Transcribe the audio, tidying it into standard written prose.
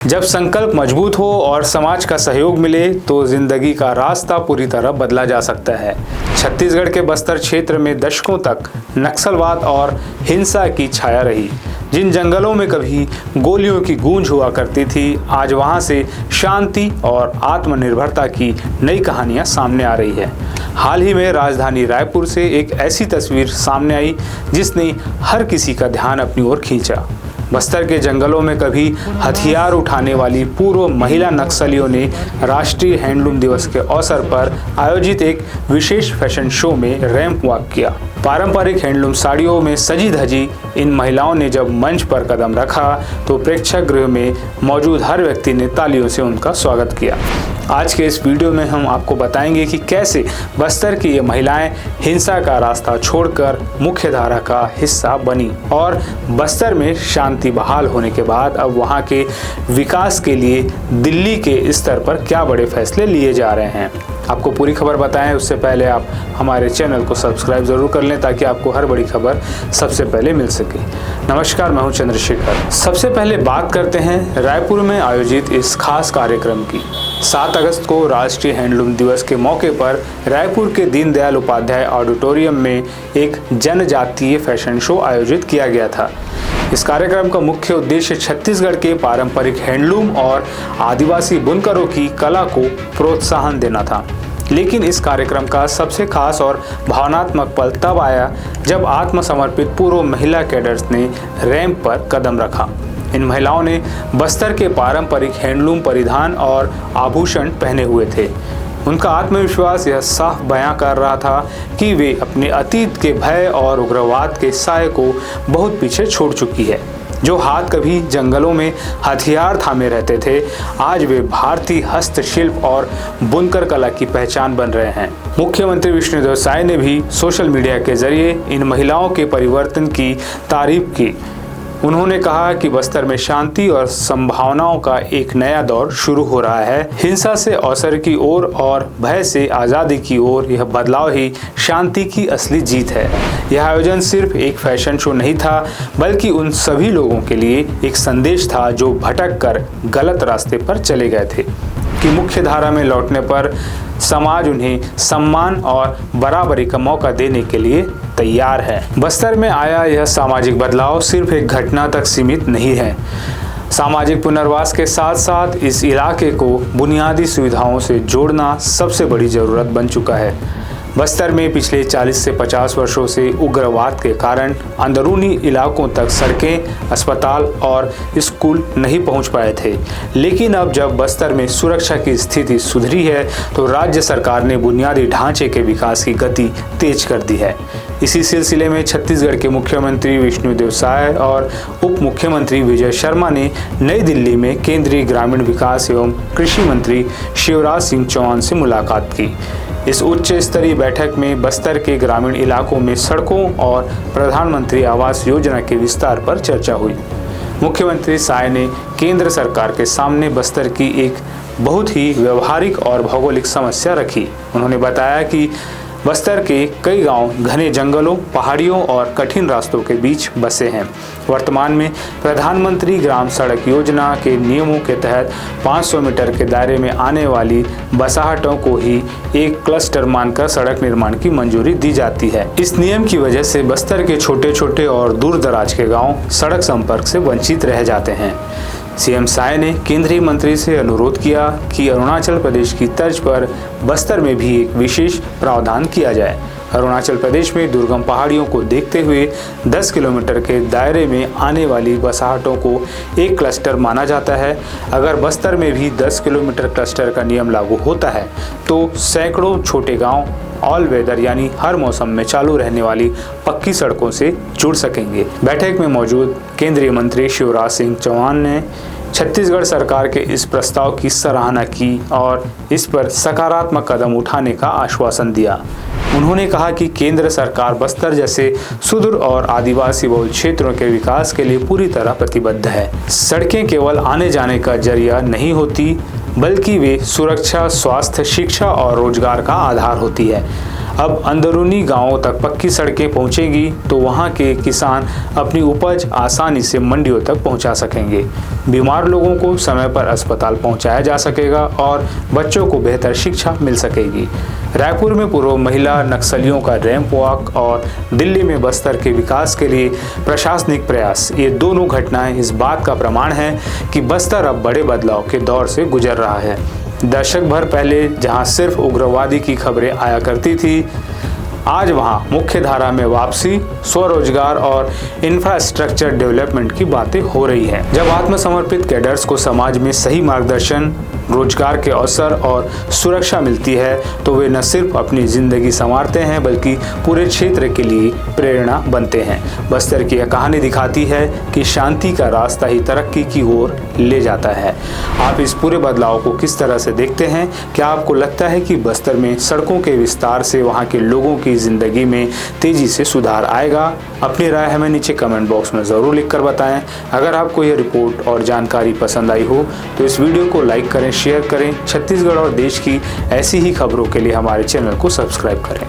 जब संकल्प मजबूत हो और समाज का सहयोग मिले तो जिंदगी का रास्ता पूरी तरह बदला जा सकता है। छत्तीसगढ़ के बस्तर क्षेत्र में दशकों तक नक्सलवाद और हिंसा की छाया रही। जिन जंगलों में कभी गोलियों की गूंज हुआ करती थी, आज वहां से शांति और आत्मनिर्भरता की नई कहानियां सामने आ रही है। हाल ही में राजधानी रायपुर से एक ऐसी तस्वीर सामने आई जिसने हर किसी का ध्यान अपनी ओर खींचा। बस्तर के जंगलों में कभी हथियार उठाने वाली पूर्व महिला नक्सलियों ने राष्ट्रीय हैंडलूम दिवस के अवसर पर आयोजित एक विशेष फैशन शो में रैंप वॉक किया। पारंपरिक हैंडलूम साड़ियों में सजी धजी इन महिलाओं ने जब मंच पर कदम रखा तो प्रेक्षक गृह में मौजूद हर व्यक्ति ने तालियों से उनका स्वागत किया। आज के इस वीडियो में हम आपको बताएंगे कि कैसे बस्तर की ये महिलाएं हिंसा का रास्ता छोड़कर मुख्य धारा का हिस्सा बनी और बस्तर में शांति बहाल होने के बाद अब वहां के विकास के लिए दिल्ली के स्तर पर क्या बड़े फैसले लिए जा रहे हैं। आपको पूरी खबर बताएं उससे पहले आप हमारे चैनल को सब्सक्राइब जरूर कर लें ताकि आपको हर बड़ी खबर सबसे पहले मिल सके। नमस्कार, मैं हूं चंद्रशेखर। सबसे पहले बात करते हैं रायपुर में आयोजित इस खास कार्यक्रम की। 7 अगस्त को राष्ट्रीय हैंडलूम दिवस के मौके पर रायपुर के दीनदयाल उपाध्याय ऑडिटोरियम में एक जनजातीय फैशन शो आयोजित किया गया था। इस कार्यक्रम का मुख्य उद्देश्य छत्तीसगढ़ के पारंपरिक हैंडलूम और आदिवासी बुनकरों की कला को प्रोत्साहन देना था। लेकिन इस कार्यक्रम का सबसे खास और भावनात्मक पल तब आया जब आत्मसमर्पित पूर्व महिला कैडर्स ने रैंप पर कदम रखा। इन महिलाओं ने बस्तर के पारंपरिक हैंडलूम परिधान और आभूषण पहने हुए थे। उनका आत्मविश्वास यह साफ बयां कर रहा था कि वे अपने अतीत के भय और उग्रवाद के साए को बहुत पीछे छोड़ चुकी है। जो हाथ कभी जंगलों में हथियार थामे रहते थे, आज वे भारतीय हस्तशिल्प और बुनकर कला की पहचान बन रहे हैं। मुख्यमंत्री विष्णुदेव साय ने भी सोशल मीडिया के जरिए इन महिलाओं के परिवर्तन की तारीफ की। उन्होंने कहा कि बस्तर में शांति और संभावनाओं का एक नया दौर शुरू हो रहा है। हिंसा से अवसर की ओर और भय से आज़ादी की ओर यह बदलाव ही शांति की असली जीत है। यह आयोजन सिर्फ एक फैशन शो नहीं था, बल्कि उन सभी लोगों के लिए एक संदेश था जो भटक कर गलत रास्ते पर चले गए थे कि मुख्य धारा में लौटने पर समाज उन्हें सम्मान और बराबरी का मौका देने के लिए तैयार है। बस्तर में आया यह सामाजिक बदलाव सिर्फ एक घटना तक सीमित नहीं है। सामाजिक पुनर्वास के साथ साथ इस इलाके को बुनियादी सुविधाओं से जोड़ना सबसे बड़ी जरूरत बन चुका है। बस्तर में पिछले 40 से 50 वर्षों से उग्रवाद के कारण अंदरूनी इलाकों तक सड़कें, अस्पताल और स्कूल नहीं पहुंच पाए थे। लेकिन अब जब बस्तर में सुरक्षा की स्थिति सुधरी है तो राज्य सरकार ने बुनियादी ढांचे के विकास की गति तेज कर दी है। इसी सिलसिले में छत्तीसगढ़ के मुख्यमंत्री विष्णुदेव साय और उप मुख्यमंत्री विजय शर्मा ने नई दिल्ली में केंद्रीय ग्रामीण विकास एवं कृषि मंत्री शिवराज सिंह चौहान से मुलाकात की। इस उच्च स्तरीय बैठक में बस्तर के ग्रामीण इलाकों में सड़कों और प्रधानमंत्री आवास योजना के विस्तार पर चर्चा हुई। मुख्यमंत्री साय ने केंद्र सरकार के सामने बस्तर की एक बहुत ही व्यवहारिक और भौगोलिक समस्या रखी। उन्होंने बताया कि बस्तर के कई गांव घने जंगलों, पहाड़ियों और कठिन रास्तों के बीच बसे हैं। वर्तमान में प्रधानमंत्री ग्राम सड़क योजना के नियमों के तहत 500 मीटर के दायरे में आने वाली बसाहटों को ही एक क्लस्टर मानकर सड़क निर्माण की मंजूरी दी जाती है। इस नियम की वजह से बस्तर के छोटे छोटे और दूर दराज के गाँव सड़क संपर्क से वंचित रह जाते हैं। सीएम साय ने केंद्रीय मंत्री से अनुरोध किया कि अरुणाचल प्रदेश की तर्ज पर बस्तर में भी एक विशेष प्रावधान किया जाए। अरुणाचल प्रदेश में दुर्गम पहाड़ियों को देखते हुए 10 किलोमीटर के दायरे में आने वाली बसाहटों को एक क्लस्टर माना जाता है। अगर बस्तर में भी 10 किलोमीटर क्लस्टर का नियम लागू होता है तो सैकड़ों छोटे गांव ऑल वेदर यानी हर मौसम में चालू रहने वाली पक्की सड़कों से जुड़ सकेंगे। बैठक में मौजूद केंद्रीय मंत्री शिवराज सिंह चौहान ने छत्तीसगढ़ सरकार के इस प्रस्ताव की सराहना की और इस पर सकारात्मक कदम उठाने का आश्वासन दिया। उन्होंने कहा कि केंद्र सरकार बस्तर जैसे सुदूर और आदिवासी बहुल क्षेत्रों के विकास के लिए पूरी तरह प्रतिबद्ध है। सड़कें केवल आने जाने का जरिया नहीं होती, बल्कि वे सुरक्षा, स्वास्थ्य, शिक्षा और रोजगार का आधार होती है। अब अंदरूनी गांवों तक पक्की सड़कें पहुंचेगी तो वहां के किसान अपनी उपज आसानी से मंडियों तक पहुंचा सकेंगे। बीमार लोगों को समय पर अस्पताल पहुंचाया जा सकेगा और बच्चों को बेहतर शिक्षा मिल सकेगी। रायपुर में पूर्व महिला नक्सलियों का रैंप वॉक और दिल्ली में बस्तर के विकास के लिए प्रशासनिक प्रयास, ये दोनों घटनाएं इस बात का प्रमाण है कि बस्तर अब बड़े बदलाव के दौर से गुजर रहा है। दशक भर पहले जहां सिर्फ उग्रवादी की खबरें आया करती थी, आज वहां मुख्य धारा में वापसी, स्वरोजगार और इंफ्रास्ट्रक्चर डेवलपमेंट की बातें हो रही हैं। जब आत्मसमर्पित कैडर्स को समाज में सही मार्गदर्शन, रोजगार के अवसर और सुरक्षा मिलती है तो वे न सिर्फ अपनी जिंदगी संवारते हैं बल्कि पूरे क्षेत्र के लिए प्रेरणा बनते हैं। बस्तर की यह कहानी दिखाती है कि शांति का रास्ता ही तरक्की की ओर ले जाता है। आप इस पूरे बदलाव को किस तरह से देखते हैं? क्या आपको लगता है कि बस्तर में सड़कों के विस्तार से वहां के लोगों की जिंदगी में तेजी से सुधार आएगा? अपनी राय हमें नीचे कमेंट बॉक्स में ज़रूर लिखकर बताएं। अगर आपको यह रिपोर्ट और जानकारी पसंद आई हो तो इस वीडियो को लाइक करें, शेयर करें। छत्तीसगढ़ और देश की ऐसी ही खबरों के लिए हमारे चैनल को सब्सक्राइब करें।